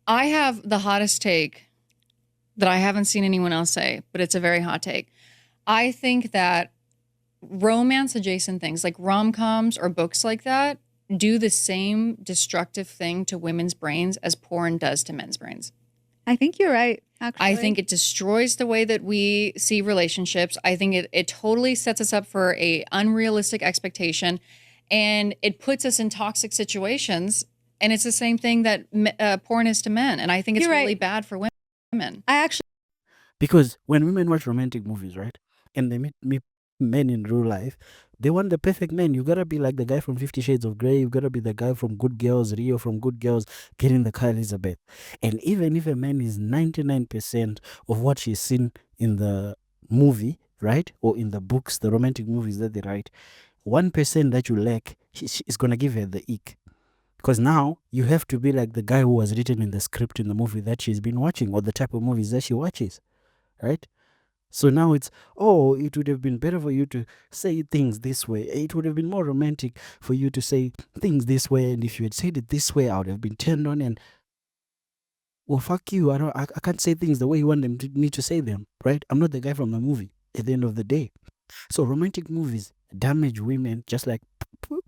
I have the hottest take that I haven't seen anyone else say, but it's a very hot take. I think that romance adjacent things like rom coms or books like that do the same destructive thing to women's brains as porn does to men's brains. I think you're right, I actually. think it destroys the way that we see relationships. I think it totally sets us up for a unrealistic expectation, and it puts us in toxic situations. And it's the same thing that porn is to men. And I think it's You're really right. bad for women. I actually Because when women watch romantic movies, right, and they meet men in real life, they want the perfect man. You gotta be like the guy from 50 Shades of Grey. You gotta be the guy from Good Girls, Rio from Good Girls, getting the car Elizabeth. And even if a man is 99% of what she's seen in the movie, right, or in the books, the romantic movies that they write, 1% that you lack is gonna give her the ick. Because now you have to be like the guy who was written in the script in the movie that she's been watching, or the type of movies that she watches, right? So now it's, oh, it would have been better for you to say things this way. It would have been more romantic for you to say things this way. And if you had said it this way, I would have been turned on. And well, fuck you. I can't say things the way you want them to need to say them, right? I'm not the guy from the movie at the end of the day. So romantic movies damage women just like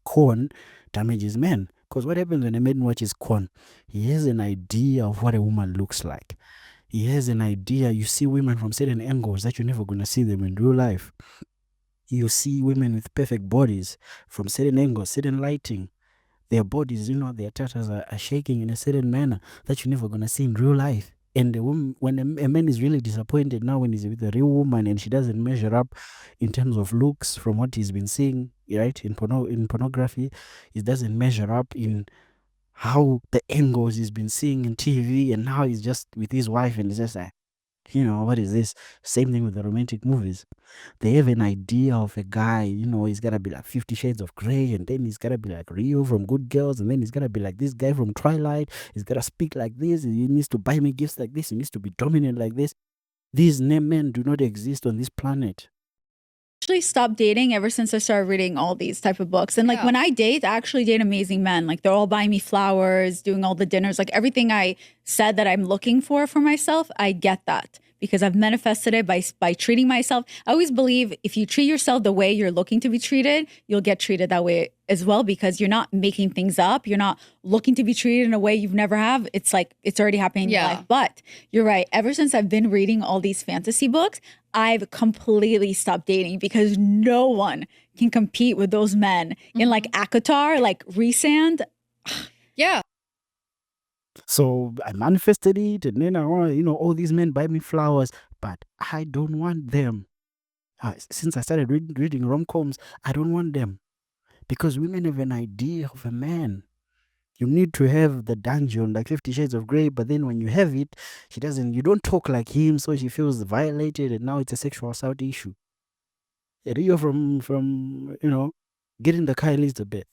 corn damages men. Because what happens when a man watches corn? He has an idea of what a woman looks like. He has an idea. You see women from certain angles that you're never going to see them in real life. You see women with perfect bodies from certain angles, certain lighting. Their bodies, their tatas are shaking in a certain manner that you're never going to see in real life. And the woman, when a man is really disappointed now when he's with a real woman and she doesn't measure up in terms of looks from what he's been seeing, right, in pornography, it doesn't measure up in how the angles he's been seeing in TV, and now he's just with his wife and he's just like, what is this? Same thing with the romantic movies. They have an idea of a guy, he's gotta be like 50 Shades of Grey, and then he's gotta be like Rio from Good Girls, and then he's gotta be like this guy from Twilight. He's gotta speak like this. He needs to buy me gifts like this. He needs to be dominant like this. These men do not exist on this planet. actually stopped dating ever since I started reading all these type of books. And like Yeah. when I date, I actually date amazing men. Like they're all buying me flowers, doing all the dinners, like everything I said that I'm looking for myself, I get that because I've manifested it by treating myself. I always believe if you treat yourself the way you're looking to be treated, you'll get treated that way as well because you're not making things up. You're not looking to be treated in a way you've never have. It's like it's already happening in your Yeah. life. But you're right. Ever since I've been reading all these fantasy books, I've completely stopped dating because no one can compete with those men in like Akatar, like Resand. Yeah. So I manifested it, and then I want, all these men buy me flowers, but I don't want them. Since I started reading rom-coms, I don't want them. Because women have an idea of a man. You need to have the dungeon like 50 Shades of Grey, but then when you have it, you don't talk like him, so she feels violated, and now it's a sexual assault issue. Rio from getting the car Elizabeth.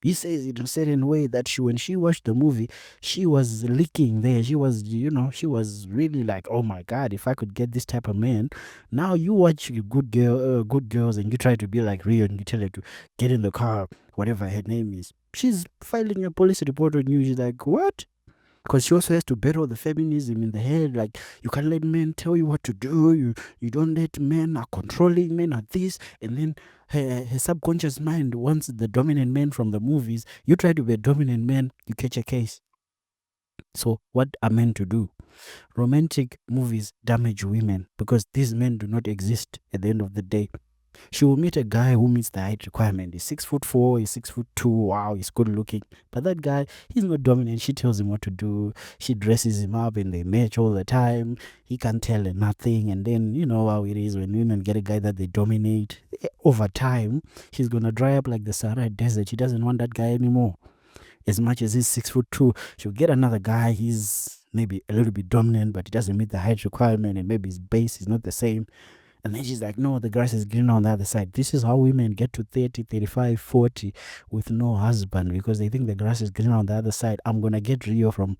He says it in a certain way that when she watched the movie, she was licking there. She was, she was really like, oh my God, if I could get this type of man. Now you watch Good Girls, and you try to be like Rio, and you tell her to get in the car, whatever her name is. She's filing a police report on you. She's like, what? Because she also has to battle the feminism in the head. Like, you can't let men tell you what to do. You don't let men are controlling, men are this. And then her subconscious mind wants the dominant man from the movies. You try to be a dominant man, you catch a case. So what are men to do? Romantic movies damage women because these men do not exist at the end of the day. She will meet a guy who meets the height requirement. He's 6'4", he's 6'2". Wow, he's good looking. But that guy, he's not dominant. She tells him what to do. She dresses him up, and they match all the time. He can't tell her nothing. And then you know how it is when women get a guy that they dominate. Over time, she's gonna dry up like the Sahara Desert. She doesn't want that guy anymore. As much as he's 6'2", she'll get another guy. He's maybe a little bit dominant, but he doesn't meet the height requirement, and maybe his base is not the same. And then she's like, no, the grass is greener on the other side. This is how women get to 30, 35, 40 with no husband because they think the grass is greener on the other side. I'm going to get Rio from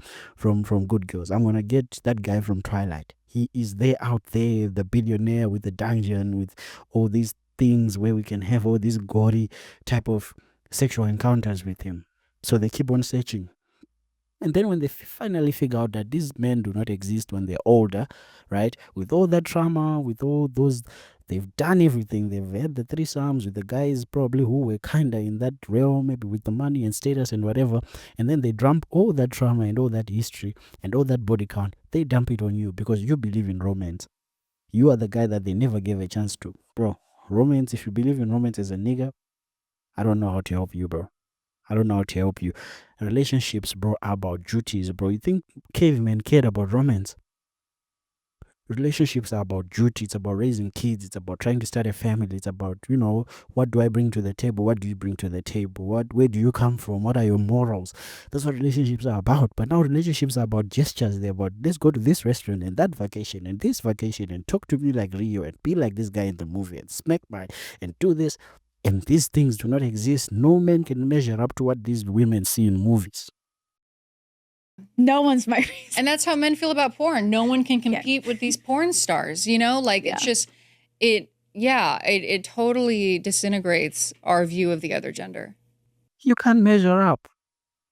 Good Girls. I'm going to get that guy from Twilight. He is there out there, the billionaire with the dungeon, with all these things where we can have all these gaudy type of sexual encounters with him. So they keep on searching. And then when they finally figure out that these men do not exist when they're older, right? With all that trauma, with all those, they've done everything. They've had the threesomes with the guys probably who were kind of in that realm, maybe with the money and status and whatever. And then they dump all that trauma and all that history and all that body count. They dump it on you because you believe in romance. You are the guy that they never gave a chance to. Bro, romance, if you believe in romance as a nigga, I don't know how to help you, bro. I don't know how to help you. Relationships, bro, are about duties, bro. You think cavemen cared about romance? Relationships are about duty. It's about raising kids. It's about trying to start a family. It's about, what do I bring to the table? What do you bring to the table? Where do you come from? What are your morals? That's what relationships are about. But now relationships are about gestures. They're about, let's go to this restaurant and that vacation and this vacation and talk to me like Rio and be like this guy in the movie and smack my and do this. And these things do not exist. No man can measure up to what these women see in movies. No one's my reason. And that's how men feel about porn. No one can compete with these porn stars, Like it's just it totally disintegrates our view of the other gender. You can't measure up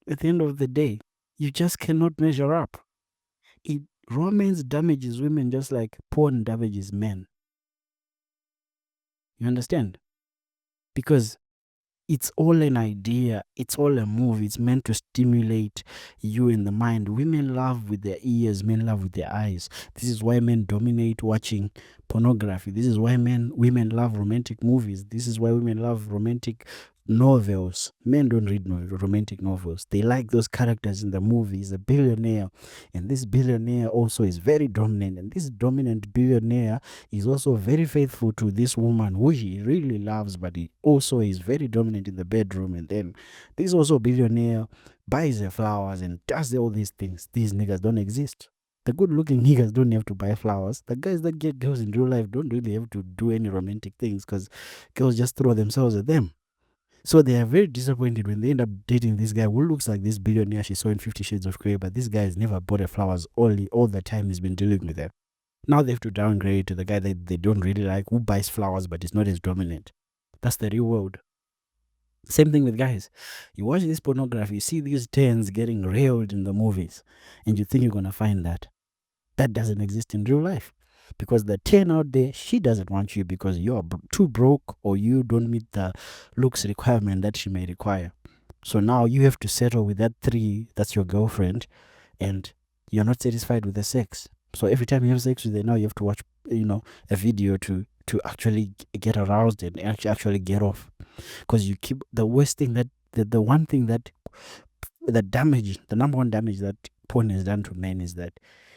at the end of the day. You just cannot measure up. Romance damages women just like porn damages men. You understand? Because it's all an idea. It's all a movie. It's meant to stimulate you in the mind. Women love with their ears. Men love with their eyes. This is why men dominate watching pornography. This is why women love romantic movies. This is why women love romantic novels. Men don't read romantic novels. They like those characters in the movie. He's a billionaire, and this billionaire also is very dominant, and this dominant billionaire is also very faithful to this woman who he really loves, but he also is very dominant in the bedroom. And then this also billionaire buys her flowers and does all these things. These niggas don't exist. The good looking niggas don't have to buy flowers. The guys that get girls in real life don't really have to do any romantic things because girls just throw themselves at them. So they are very disappointed when they end up dating this guy who looks like this billionaire she saw in 50 Shades of Grey, but this guy has never bought her flowers all the time he's been dealing with her. Now they have to downgrade to the guy that they don't really like, who buys flowers but is not as dominant. That's the real world. Same thing with guys. You watch this pornography, you see these tens getting railed in the movies, and you think you're going to find that. That doesn't exist in real life. Because the 10 out there, she doesn't want you because you're too broke or you don't meet the looks requirement that she may require. So now you have to settle with that 3, that's your girlfriend, and you're not satisfied with the sex. So every time you have sex with her, now you have to watch, a video to actually get aroused and actually get off. Because you keep the worst thing that the one thing that the number one damage that porn has done to men is that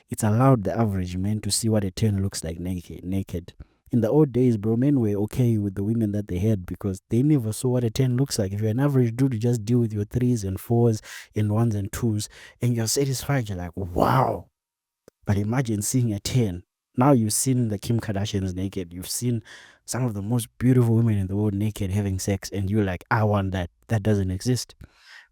it's allowed the average man to see what a 10 looks like naked. In the old days, bro, men were okay with the women that they had because they never saw what a 10 looks like. If you're an average dude, you just deal with your 3s and 4s and 1s and 2s and you're satisfied. You're like, wow. But imagine seeing a 10. Now you've seen the Kim Kardashians naked. You've seen some of the most beautiful women in the world naked having sex and you're like, I want that. That doesn't exist.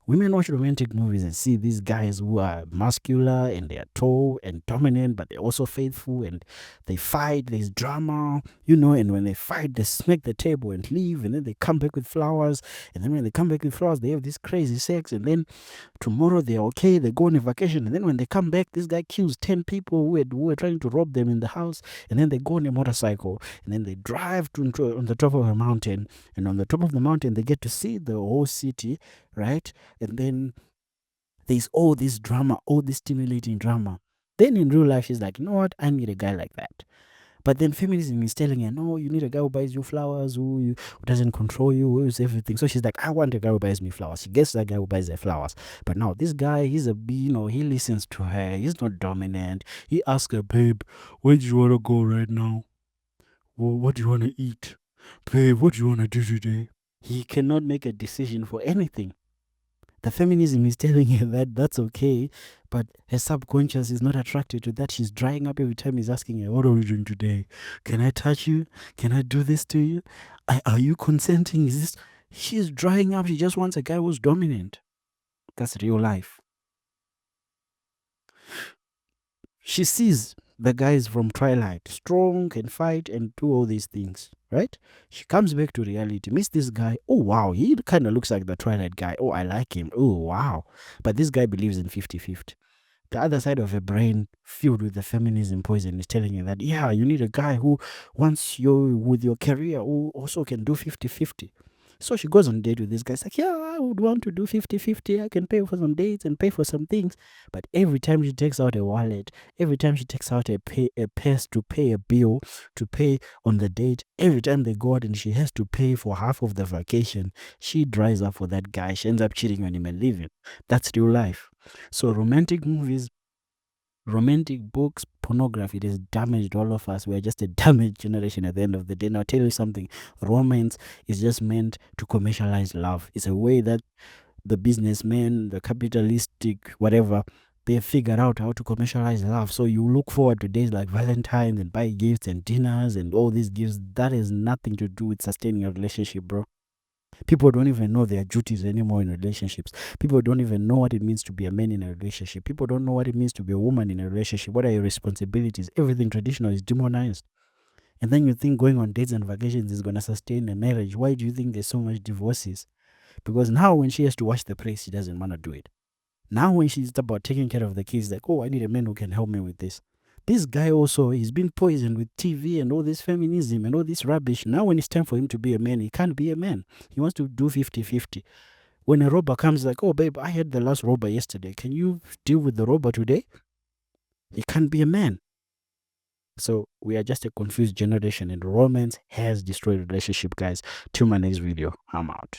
Women watch romantic movies and see these guys who are muscular and they are tall and dominant, but they're also faithful and they fight. There's drama, and when they fight, they smack the table and leave, and then they come back with flowers. And then when they come back with flowers, they have this crazy sex. And then tomorrow they're okay, they go on a vacation. And then when they come back, this guy kills 10 people who were trying to rob them in the house. And then they go on a motorcycle and then they drive on the top of a mountain. And on the top of the mountain, they get to see the whole city, right? And then there's all this drama, all this stimulating drama. Then in real life, she's like, you know what? I need a guy like that. But then feminism is telling her, no, you need a guy who buys you flowers, who doesn't control you, who is everything. So she's like, I want a guy who buys me flowers. She gets that guy who buys her flowers. But now this guy, he listens to her. He's not dominant. He asks her, babe, where do you want to go right now? Well, what do you want to eat? Babe, what do you want to do today? He cannot make a decision for anything. The feminism is telling her that that's okay, but her subconscious is not attracted to that. She's drying up every time he's asking her, what are we doing today? Can I touch you? Can I do this to you? Are you consenting? She's drying up. She just wants a guy who's dominant. That's real life. She sees the guys from Twilight, strong, can fight and do all these things, right? She comes back to reality, meets this guy. Oh, wow, he kind of looks like the Twilight guy. Oh, I like him. Oh, wow. But this guy believes in 50-50. The other side of her brain, filled with the feminism poison, is telling you that, yeah, you need a guy who, once you're with your career, who also can do 50-50. So she goes on a date with this guy. It's like, yeah, I would want to do 50-50. I can pay for some dates and pay for some things. But every time she takes out a wallet, every time she takes out a purse to pay a bill, to pay on the date, every time they go out and she has to pay for half of the vacation, she dries up for that guy. She ends up cheating on him and leaving. That's real life. So romantic movies, romantic books, pornography, it has damaged all of us. We're just a damaged generation at the end of the day. And I'll tell you something, romance is just meant to commercialize love. It's a way that the businessmen, the capitalistic, whatever, they figured out how to commercialize love. So you look forward to days like Valentine's and buy gifts and dinners and all these gifts. That has nothing to do with sustaining a relationship, bro. People don't even know their duties anymore in relationships. People don't even know what it means to be a man in a relationship. People don't know what it means to be a woman in a relationship. What are your responsibilities? Everything traditional is demonized. And then you think going on dates and vacations is going to sustain a marriage. Why do you think there's so much divorces? Because now when she has to wash the place, she doesn't want to do it. Now when she's about taking care of the kids, like, oh, I need a man who can help me with this. This guy also, he's been poisoned with TV and all this feminism and all this rubbish. Now when it's time for him to be a man, he can't be a man. He wants to do 50-50. When a robber comes like, oh, babe, I had the last robber yesterday. Can you deal with the robber today? He can't be a man. So we are just a confused generation, and romance has destroyed relationship, guys. Till my next video, I'm out.